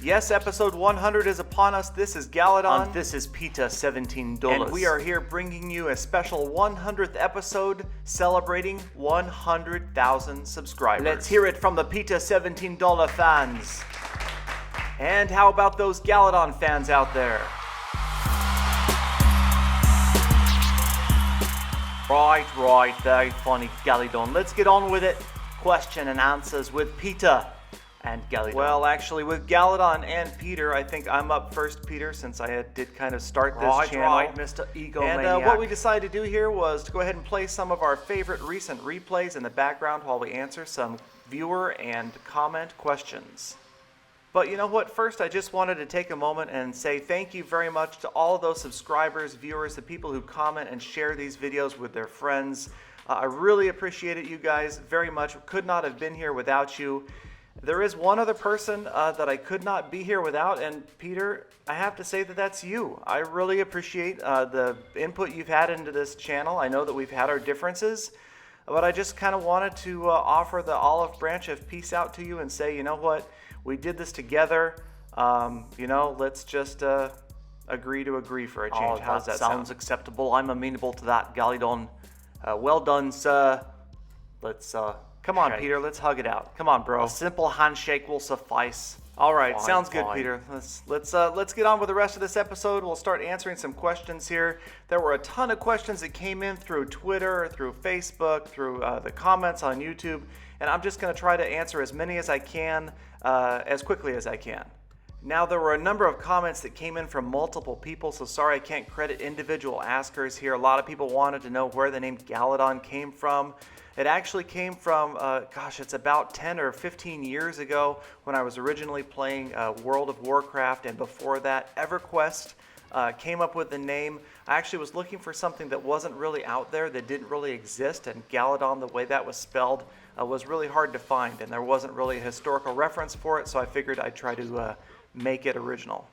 Yes, episode 100 is upon us. This is Galadon. And this is Peter17. And we are here bringing you a special 100th episode celebrating 100,000 subscribers. Let's hear it from the Peter17 fans. And how about those Galadon fans out there? Right, very funny, Galadon. Let's get on with it. Question and answers with Peter and Galadon. Well, actually, with Galadon and Peter, I think I'm up first, Peter, since I did kind of start this channel. Right, Mr. Egomaniac. And what we decided to do here was to go ahead and play some of our favorite recent replays in the background while we answer some viewer and comment questions. But you know what? First, I just wanted to take a moment and say thank you very much to all of those subscribers, viewers, the people who comment and share these videos with their friends. I really appreciate it, you guys, very much. Could not have been here without you. There is one other person that I could not be here without, and Peter, I have to say that that's you. I really appreciate the input you've had into this channel. I know that we've had our differences, but I just kind of wanted to offer the olive branch of peace out to you and say, you know what? We did this together. You know, let's just agree to agree for a change. How's that sound? Sounds acceptable. I'm amenable to that, Galadon. Well done, sir. Let's Come on, shake. Peter, let's hug it out. Come on, bro. A simple handshake will suffice. All right, Fine, sounds good, fine. Peter. Let's get on with the rest of this episode. We'll start answering some questions here. There were a ton of questions that came in through Twitter, through Facebook, through the comments on YouTube, and I'm just going to try to answer as many as I can, as quickly as I can. Now, there were a number of comments that came in from multiple people, so sorry I can't credit individual askers here. A lot of people wanted to know where the name Galadon came from. It actually came from, it's about 10 or 15 years ago when I was originally playing World of Warcraft, and before that, EverQuest came up with the name. I actually was looking for something that wasn't really out there, that didn't really exist, and Galadon, the way that was spelled, was really hard to find, and there wasn't really a historical reference for it, so I figured I'd try to make it original.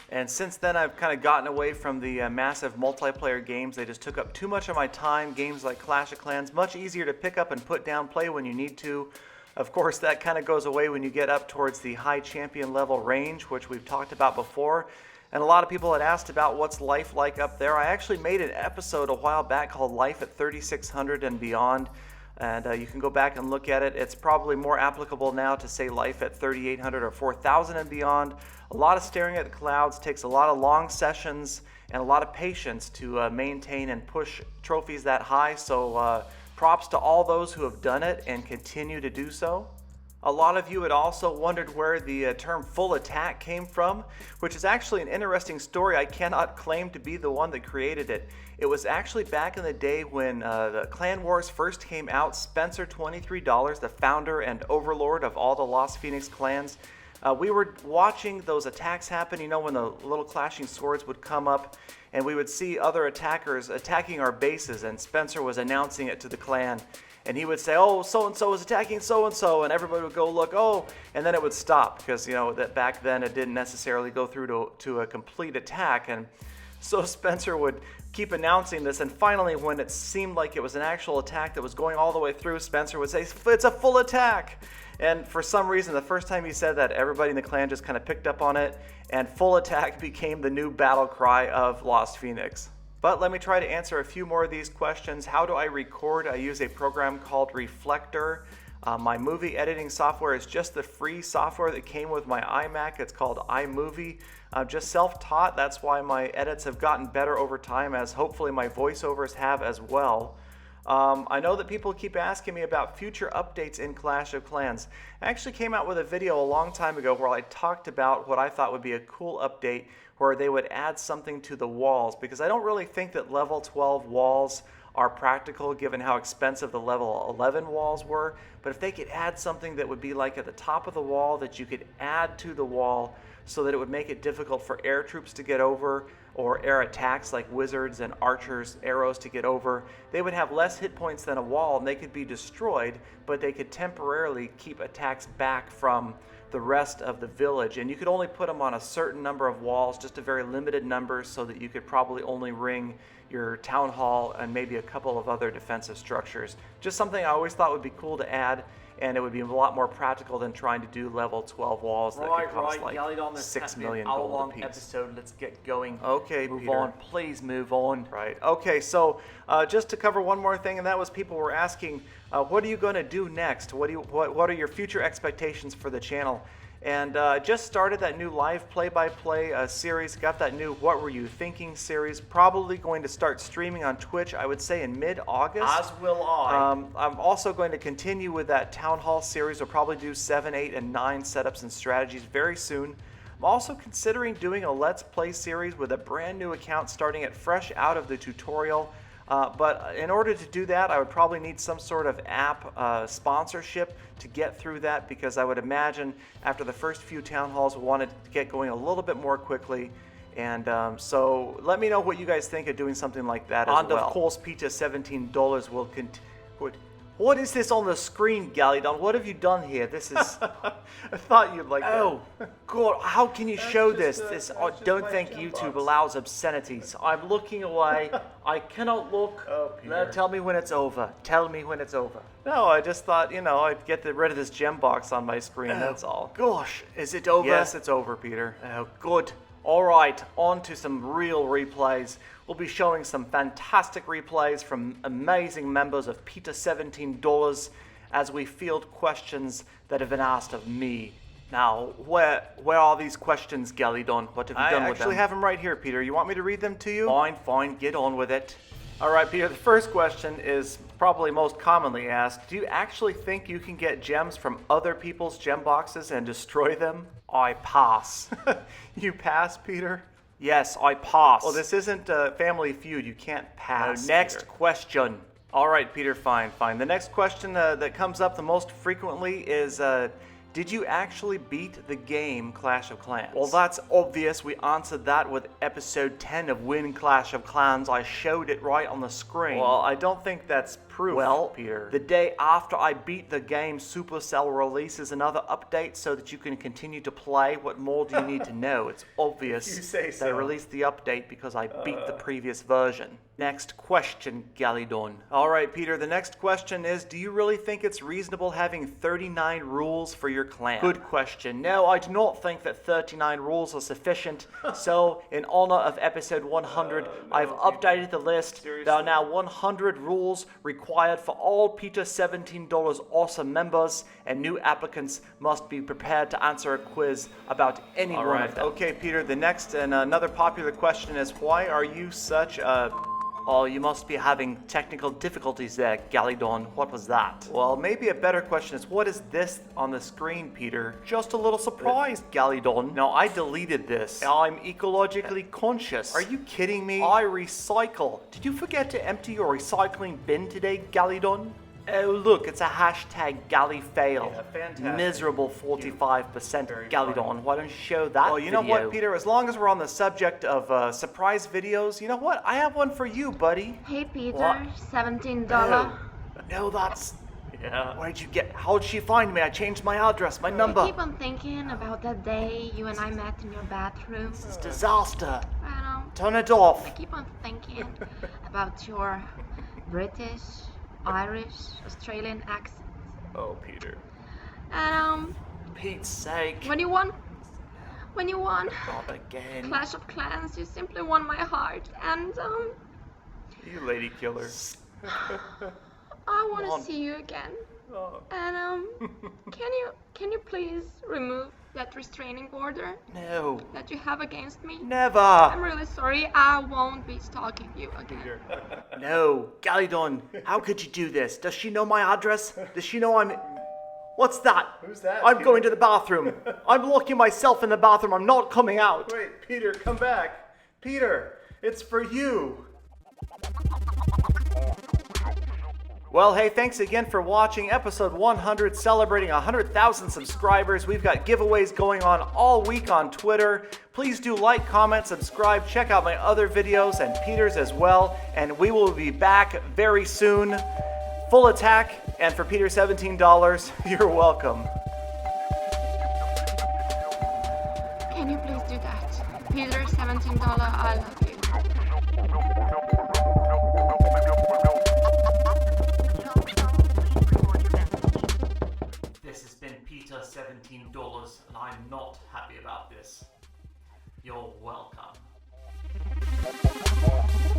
And since then, I've kind of gotten away from the massive multiplayer games. They just took up too much of my time. Games like Clash of Clans, much easier to pick up and put down, play when you need to. Of course, that kind of goes away when you get up towards the high champion level range, which we've talked about before. And a lot of people had asked about what's life like up there. I actually made an episode a while back called Life at 3600 and Beyond. And you can go back and look at it. It's probably more applicable now to say life at 3,800 or 4,000 and beyond. A lot of staring at the clouds, takes a lot of long sessions and a lot of patience to maintain and push trophies that high. So props to all those who have done it and continue to do so. A lot of you had also wondered where the term full attack came from, which is actually an interesting story. I cannot claim to be the one that created it. It was actually back in the day when the Clan Wars first came out. Spencer23, the founder and overlord of all the Lost Phoenix clans, we were watching those attacks happen, you know, when the little clashing swords would come up, and we would see other attackers attacking our bases, and Spencer was announcing it to the clan. And he would say, oh, so-and-so is attacking so-and-so, and everybody would go look, oh, and then it would stop, because, you know, that back then it didn't necessarily go through to a complete attack. And so Spencer would keep announcing this, and finally, when it seemed like it was an actual attack that was going all the way through, Spencer would say, it's a full attack. And for some reason, the first time he said that, everybody in the clan just kind of picked up on it, and full attack became the new battle cry of Lost Phoenix. But let me try to answer a few more of these questions. How do I record? I use a program called Reflector. My movie editing software is just the free software that came with my iMac. It's called iMovie. I'm just self-taught. That's why my edits have gotten better over time, as hopefully my voiceovers have as well. I know that people keep asking me about future updates in Clash of Clans. I actually came out with a video a long time ago where I talked about what I thought would be a cool update, where they would add something to the walls, because I don't really think that level 12 walls are practical given how expensive the level 11 walls were. But if they could add something that would be like at the top of the wall that you could add to the wall so that it would make it difficult for air troops to get over, or air attacks like wizards and archers, arrows to get over, they would have less hit points than a wall, and they could be destroyed, but they could temporarily keep attacks back from the rest of the village. And you could only put them on a certain number of walls, just a very limited number, so that you could probably only ring, your town hall, and maybe a couple of other defensive structures. Just something I always thought would be cool to add, and it would be a lot more practical than trying to do level 12 walls that could cost like $6 million gold a piece. Episode. Let's get going. Okay, move Peter. on. Please move on. Right. Okay, so just to cover one more thing, and that was people were asking, what are you going to do next? What are your future expectations for the channel? And just started that new live play-by-play series, got that new What Were You Thinking series, probably going to start streaming on Twitch, I would say in mid-August. As will I. I'm also going to continue with that Town Hall series. We'll probably do 7, 8, and 9 setups and strategies very soon. I'm also considering doing a Let's Play series with a brand new account starting it fresh out of the tutorial. But in order to do that, I would probably need some sort of app sponsorship to get through that, because I would imagine after the first few town halls, we wanted to get going a little bit more quickly. And so let me know what you guys think of doing something like that as well. And of course, Peter17 will What is this on the screen, Galadon? What have you done here? This is... I thought you'd like that. Oh, God, how can you show just, this? that's Don't just think my YouTube gem box. allows obscenities. I'm looking away. I cannot look. Oh, Peter. Tell me when it's over. Tell me when it's over. No, I just thought, I'd get rid of this gem box on my screen, that's all. Gosh, is it over? Yes, it's over, Peter. Oh, good. All right, on to some real replays. We'll be showing some fantastic replays from amazing members of Peter17 as we field questions that have been asked of me. Now, where are these questions, Galadon? What have you done I with them? actually have them right here, Peter. You want me to read them to you? Fine, get on with it. All right, Peter, the first question is probably most commonly asked. Do you actually think you can get gems from other people's gem boxes and destroy them? I pass. You pass, Peter? Yes, I pass. Well, this isn't Family Feud. You can't pass. Next Peter. question. All right, Peter, fine. The next question that comes up the most frequently is, did you actually beat the game Clash of Clans? Well, that's obvious. We answered that with episode 10 of Win Clash of Clans. I showed it right on the screen. Well, I don't think that's proof, Well, Peter. the day after I beat the game, Supercell releases another update so that you can continue to play. What more do you need to know? It's obvious. You say so. They released the update because I beat the previous version. Next question, Galadon. All right, Peter, the next question is, do you really think it's reasonable having 39 rules for your clan? Good question. No, I do not think that 39 rules are sufficient. So, in honor of episode 100, I've updated the list. Seriously? There are now 100 rules required for all Peter17 awesome members, and new applicants must be prepared to answer a quiz about any All one right, of them. okay, Peter, the next and another popular question is, why are you such a... Oh, you must be having technical difficulties there, Galadon. What was that? Well, maybe a better question is, what is this on the screen, Peter? Just a little surprised, Galadon. No, I deleted this. I'm ecologically conscious. Are you kidding me? I recycle. Did you forget to empty your recycling bin today, Galadon? Oh, look, it's a hashtag GalleyFail. Yeah, fantastic. Miserable 45% Very Galadon. funny. Why don't you show that Well, you know video? what, Peter? As long as we're on the subject of surprise videos, you know what? I have one for you, buddy. Hey Peter, What? $17. No, that's... Yeah. Where'd you get... How'd she find me? I changed my address, my number. I keep on thinking about that day you and I met in your bathroom. It's disaster. I know. Turn it off. I keep on thinking about your British, Irish, Australian accent. Oh, Peter. And Pete's sake. when you won Not again. Clash of Clans, you simply won my heart. And You lady killer. I want Won. to see you again. Oh. And can you please remove that restraining order No. that you have against me? I'm Never. really sorry. I won't be stalking you again. Peter. No. Galadon, how could you do this? Does she know my address? Does she know I'm... What's that? Who's that, I'm Peter? going to the bathroom. I'm locking myself in the bathroom. I'm not coming out. Wait, Peter, come back. Peter, it's for you. Well, hey, thanks again for watching episode 100, celebrating 100,000 subscribers. We've got giveaways going on all week on Twitter. Please do like, comment, subscribe, check out my other videos and Peter's as well. And we will be back very soon. Full attack, and for Peter17, you're welcome. Can you please do that? Peter, $17, I love you. been Peter $17, and I'm not happy about this. You're welcome.